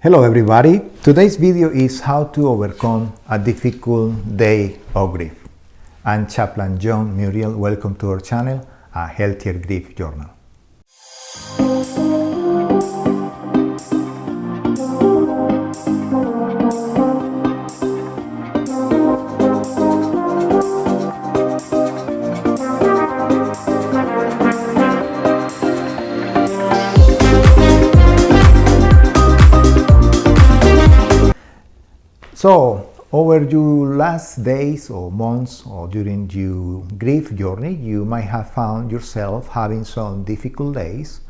Hello everybody, today's video is how to overcome a difficult day of grief. I'm Chaplain John Muriel, welcome to our channel, A Healthier Grief Journal. So, over your last days or months or during your grief journey, you might have found yourself having some difficult days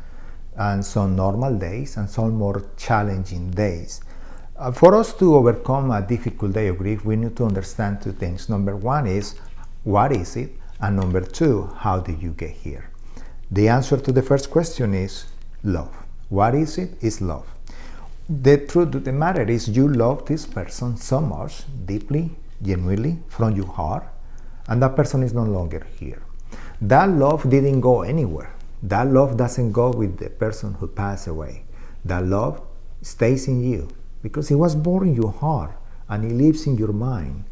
and some normal days and some more challenging days. For us to overcome a difficult day of grief, we need to understand two things. Number one is, what is it? And number two, how did you get here? The answer to the first question is love. What is it? It's love. The truth of the matter is you love this person so much, deeply, genuinely, from your heart, and that person is no longer here. That love didn't go anywhere. That love doesn't go with the person who passed away. That love stays in you because it was born in your heart and it lives in your mind.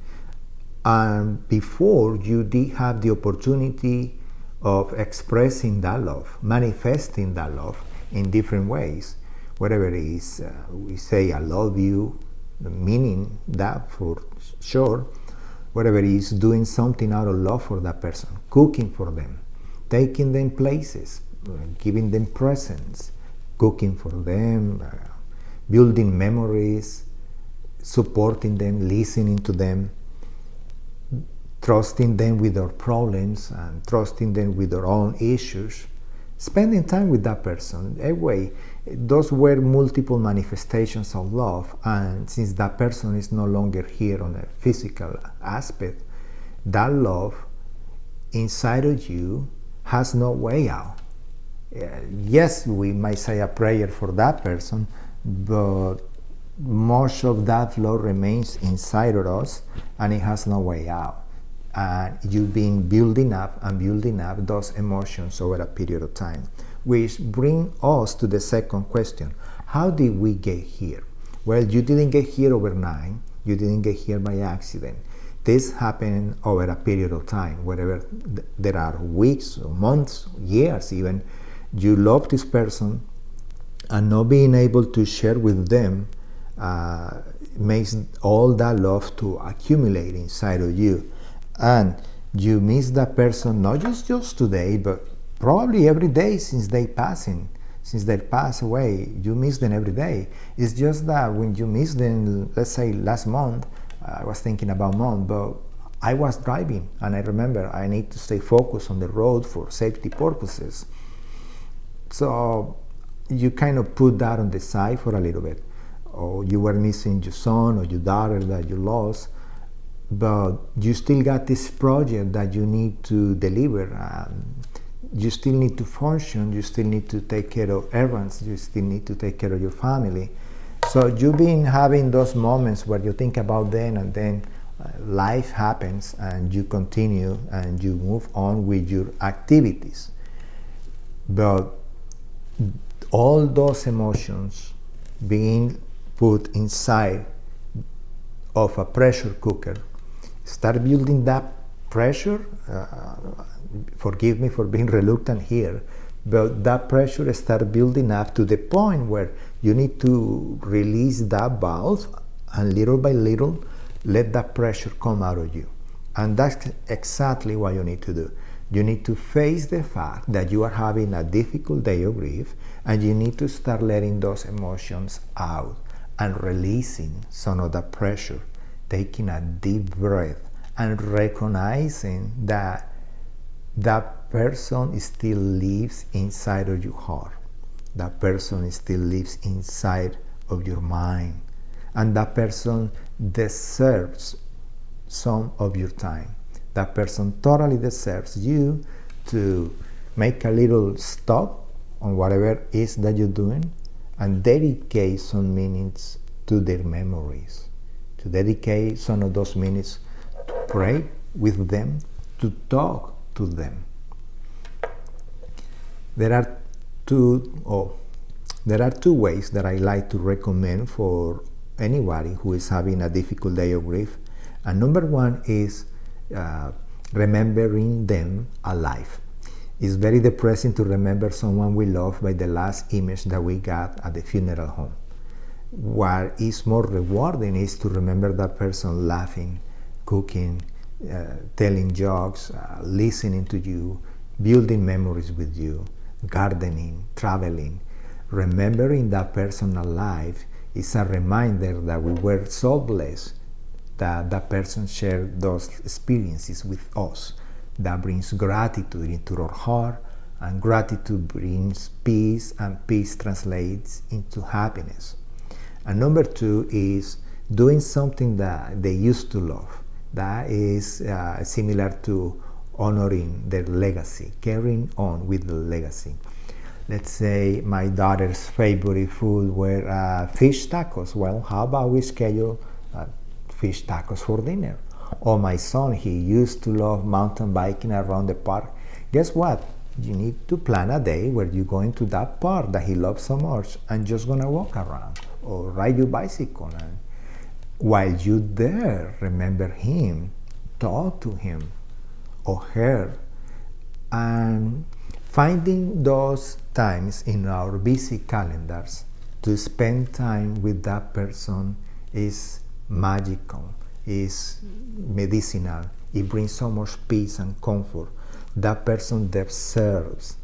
And before you did have the opportunity of expressing that love, manifesting that love in different ways. Whatever it is, we say I love you, meaning that for sure. Whatever it is, doing something out of love for that person, cooking for them, taking them places, giving them presents, cooking for them, building memories, supporting them, listening to them, trusting them with their problems and trusting them with their own issues. Spending time with that person. Anyway, those were multiple manifestations of love, and since that person is no longer here on a physical aspect, that love inside of you has no way out. Yes, we might say a prayer for that person, but much of that love remains inside of us and it has no way out. And you've been building up those emotions over a period of time, which bring us to the second question. How did we get here? Well, you didn't get here overnight. You didn't get here by accident. This happened over a period of time, wherever there are weeks or months, years even. You love this person, and not being able to share with them makes all that love to accumulate inside of you. And you miss that person not just today, but probably every day since they pass away. You miss them every day. It's just that when you miss them, let's say last month, I was thinking about mom, but I was driving and I remember I need to stay focused on the road for safety purposes. So you kind of put that on the side for a little bit. Or you were missing your son or your daughter that you lost, but you still got this project that you need to deliver. You still need to function, you still need to take care of errands, you still need to take care of your family. So you've been having those moments where you think about them, and then life happens and you continue and you move on with your activities. But all those emotions being put inside of a pressure cooker, start building that pressure. Forgive me for being reluctant here, but that pressure start building up to the point where you need to release that valve, and little by little let that pressure come out of you. And that's exactly what you need to do. You need to face the fact that you are having a difficult day of grief, and you need to start letting those emotions out and releasing some of that pressure, taking a deep breath and recognizing that that person still lives inside of your heart. That person still lives inside of your mind. And that person deserves some of your time. That person totally deserves you to make a little stop on whatever it is that you're doing and dedicate some minutes to their memories. To dedicate some of those minutes to pray with them, to talk to them. There are There are two ways that I like to recommend for anybody who is having a difficult day of grief. And number one is remembering them alive. It's very depressing to remember someone we love by the last image that we got at the funeral home. What is more rewarding is to remember that person laughing, cooking, telling jokes, listening to you, building memories with you, gardening, traveling. Remembering that person alive is a reminder that we were so blessed that that person shared those experiences with us. That brings gratitude into our heart, and gratitude brings peace, and peace translates into happiness. And number two is doing something that they used to love. That is similar to honoring their legacy, carrying on with the legacy. Let's say my daughter's favorite food were fish tacos. Well, how about we schedule fish tacos for dinner? Or my son, he used to love mountain biking around the park. Guess what? You need to plan a day where you go into that park that he loves so much and just gonna walk around or ride your bicycle. And while you there, remember him, talk to him or her, and finding those times in our busy calendars to spend time with that person is magical, is medicinal. It brings so much peace and comfort. That person deserves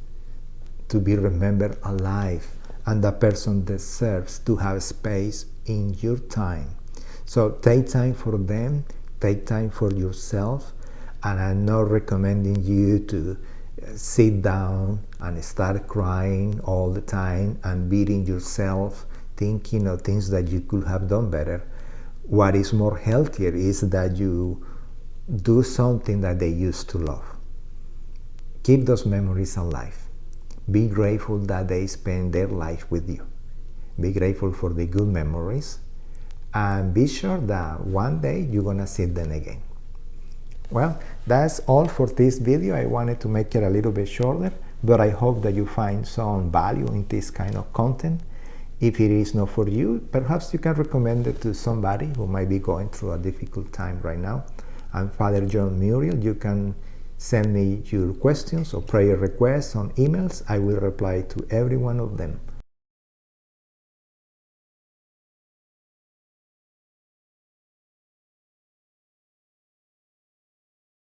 to be remembered alive, and that person deserves to have space in your time. So take time for them, take time for yourself, and I'm not recommending you to sit down and start crying all the time and beating yourself, thinking of things that you could have done better. What is more healthier is that you do something that they used to love. Keep those memories alive. Be grateful that they spend their life with you. Be grateful for the good memories, and be sure that one day you're gonna see them again. Well, that's all for this video. I wanted to make it a little bit shorter, but I hope that you find some value in this kind of content. If it is not for you, perhaps you can recommend it to somebody who might be going through a difficult time right now. I'm Father John Muriel. You can send me your questions or prayer requests on emails. I will reply to every one of them.